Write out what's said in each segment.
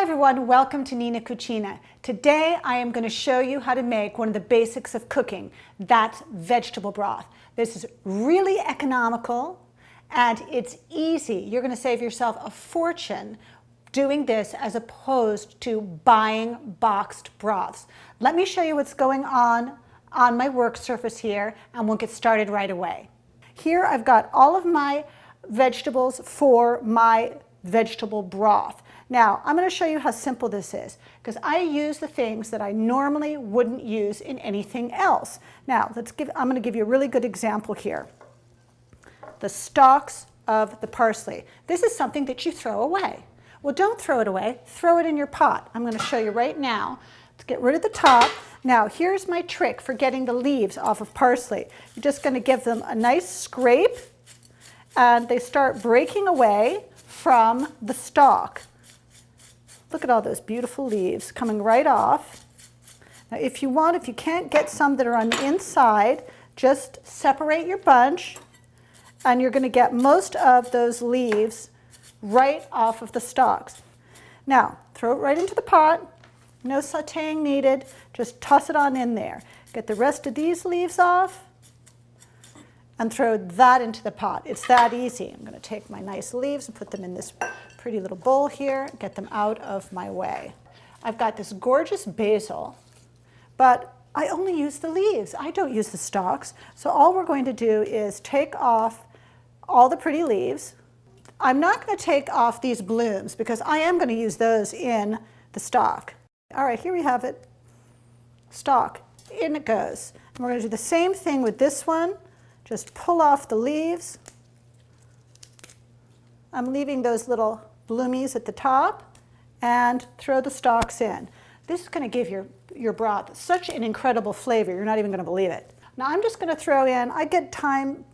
Hi everyone, welcome to Nina Cucina. Today I am going to show you how to make one of the basics of cooking. That's vegetable broth. This is really economical and it's easy. You're going to save yourself a fortune doing this as opposed to buying boxed broths. Let me show you what's going on my work surface here and we'll get started right away. Here I've got all of my vegetables for my vegetable broth. Now, I'm going to show you how simple this is because I use the things that I normally wouldn't use in anything else. Now, I'm going to give you a really good example here. The stalks of the parsley. This is something that you throw away. Well, don't throw it away. Throw it in your pot. I'm going to show you right now. Let's get rid of the top. Now, here's my trick for getting the leaves off of parsley. You're just going to give them a nice scrape and they start breaking away from the stalk. Look at all those beautiful leaves coming right off. Now if you can't get some that are on the inside, just separate your bunch and you're going to get most of those leaves right off of the stalks. Now throw it right into the pot, no sauteing needed, just toss it on in there. Get the rest of these leaves off and throw that into the pot. It's that easy. I'm going to take my nice leaves and put them in this pretty little bowl here, get them out of my way. I've got this gorgeous basil, but I only use the leaves. I don't use the stalks. So all we're going to do is take off all the pretty leaves. I'm not going to take off these blooms because I am going to use those in the stock. All right, here we have it. Stalk, in it goes. And we're going to do the same thing with this one. Just pull off the leaves. I'm leaving those little bloomies at the top and throw the stalks in. This is going to give your broth such an incredible flavor, you're not even going to believe it. Now I'm just going to throw in, I get thyme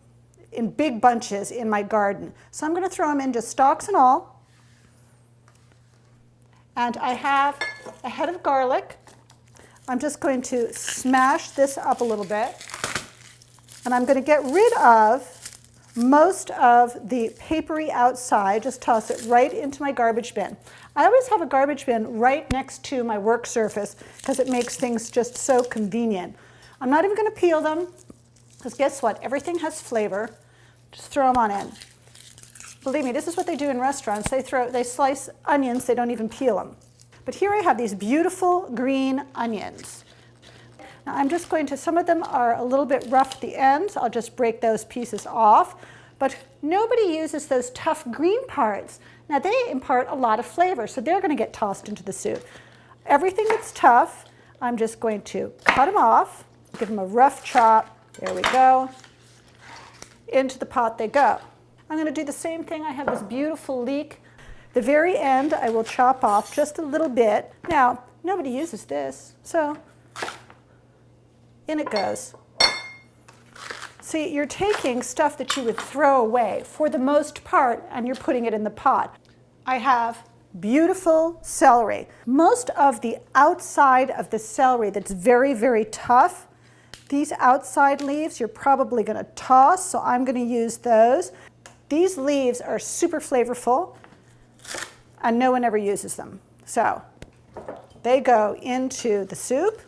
in big bunches in my garden, so I'm going to throw them in just stalks and all. And I have a head of garlic. I'm just going to smash this up a little bit. And I'm going to get rid of most of the papery outside, just toss it right into my garbage bin. I always have a garbage bin right next to my work surface because it makes things just so convenient. I'm not even going to peel them because guess what? Everything has flavor. Just throw them on in. Believe me, this is what they do in restaurants. They slice onions, they don't even peel them. But here I have these beautiful green onions. Now I'm just going to, some of them are a little bit rough at the ends. I'll just break those pieces off. But nobody uses those tough green parts. Now they impart a lot of flavor, so they're going to get tossed into the soup. Everything that's tough, I'm just going to cut them off, give them a rough chop. There we go. Into the pot they go. I'm going to do the same thing. I have this beautiful leek. The very end I will chop off just a little bit. Now, nobody uses this, so in it goes. See, you're taking stuff that you would throw away for the most part and you're putting it in the pot. I have beautiful celery. Most of the outside of the celery that's very, very tough, these outside leaves you're probably going to toss, so I'm going to use those. These leaves are super flavorful and no one ever uses them. So they go into the soup.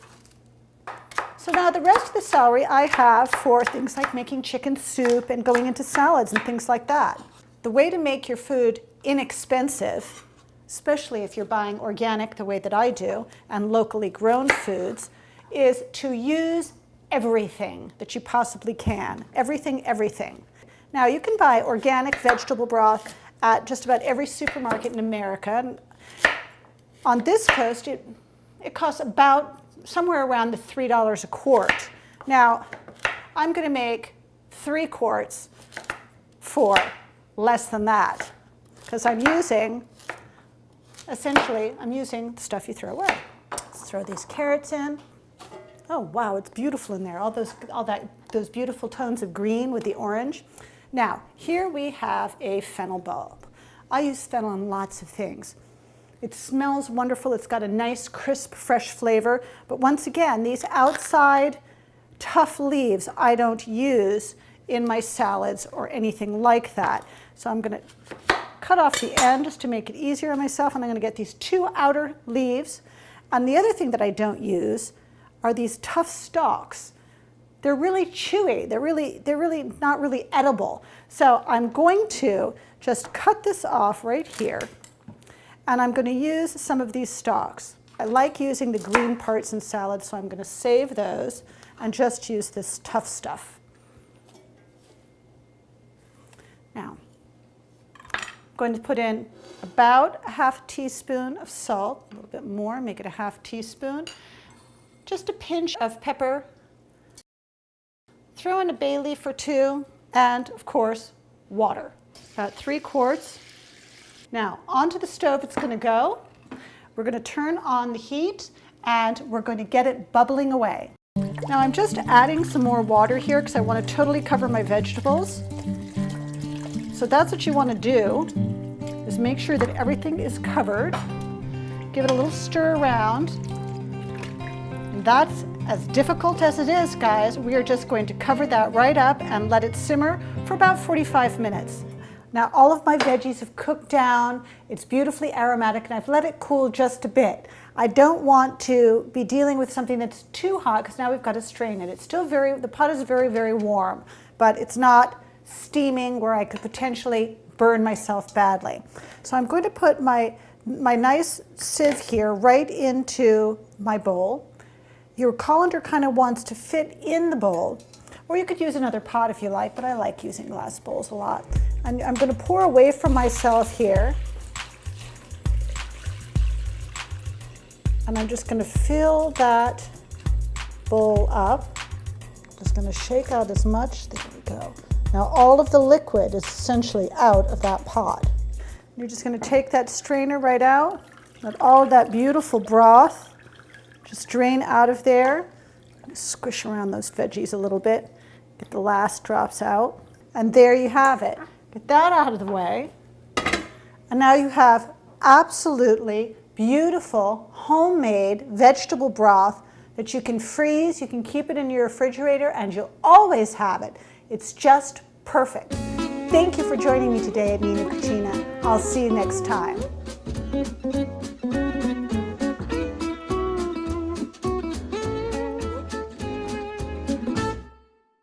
So now the rest of the celery I have for things like making chicken soup and going into salads and things like that. The way to make your food inexpensive, especially if you're buying organic the way that I do and locally grown foods, is to use everything that you possibly can. Everything, everything. Now you can buy organic vegetable broth at just about every supermarket in America. On this coast, it costs about somewhere around the $3 a quart. Now, I'm going to make 3 quarts for less than that because essentially, I'm using the stuff you throw away. Let's throw these carrots in. Oh, wow, it's beautiful in there. Those beautiful tones of green with the orange. Now, here we have a fennel bulb. I use fennel in lots of things. It smells wonderful. It's got a nice, crisp, fresh flavor. But once again, these outside tough leaves I don't use in my salads or anything like that. So I'm going to cut off the end just to make it easier on myself, and I'm going to get these 2 outer leaves. And the other thing that I don't use are these tough stalks. They're really chewy. They're really not really edible. So I'm going to just cut this off right here, and I'm going to use some of these stalks. I like using the green parts in salad, so I'm going to save those and just use this tough stuff. Now, I'm going to put in about a half teaspoon of salt, a little bit more, make it a half teaspoon. Just a pinch of pepper. Throw in a bay leaf or 2, and of course, water. About 3 quarts. Now, onto the stove it's going to go. We're going to turn on the heat, and we're going to get it bubbling away. Now, I'm just adding some more water here because I want to totally cover my vegetables. So that's what you want to do, is make sure that everything is covered. Give it a little stir around. And that's as difficult as it is, guys. We are just going to cover that right up and let it simmer for about 45 minutes. Now, all of my veggies have cooked down. It's beautifully aromatic, and I've let it cool just a bit. I don't want to be dealing with something that's too hot, because now we've got to strain it. It's still the pot is very, very warm, but it's not steaming where I could potentially burn myself badly. So I'm going to put my nice sieve here right into my bowl. Your colander kind of wants to fit in the bowl, or you could use another pot if you like, but I like using glass bowls a lot. And I'm going to pour away from myself here. And I'm just going to fill that bowl up. Just going to shake out as much. There we go. Now all of the liquid is essentially out of that pot. You're just going to take that strainer right out. Let all of that beautiful broth just drain out of there. Squish around those veggies a little bit. Get the last drops out. And there you have it. Get that out of the way. And now you have absolutely beautiful homemade vegetable broth that you can freeze. You can keep it in your refrigerator, and you'll always have it. It's just perfect. Thank you for joining me today at Nina Cucina. I'll see you next time.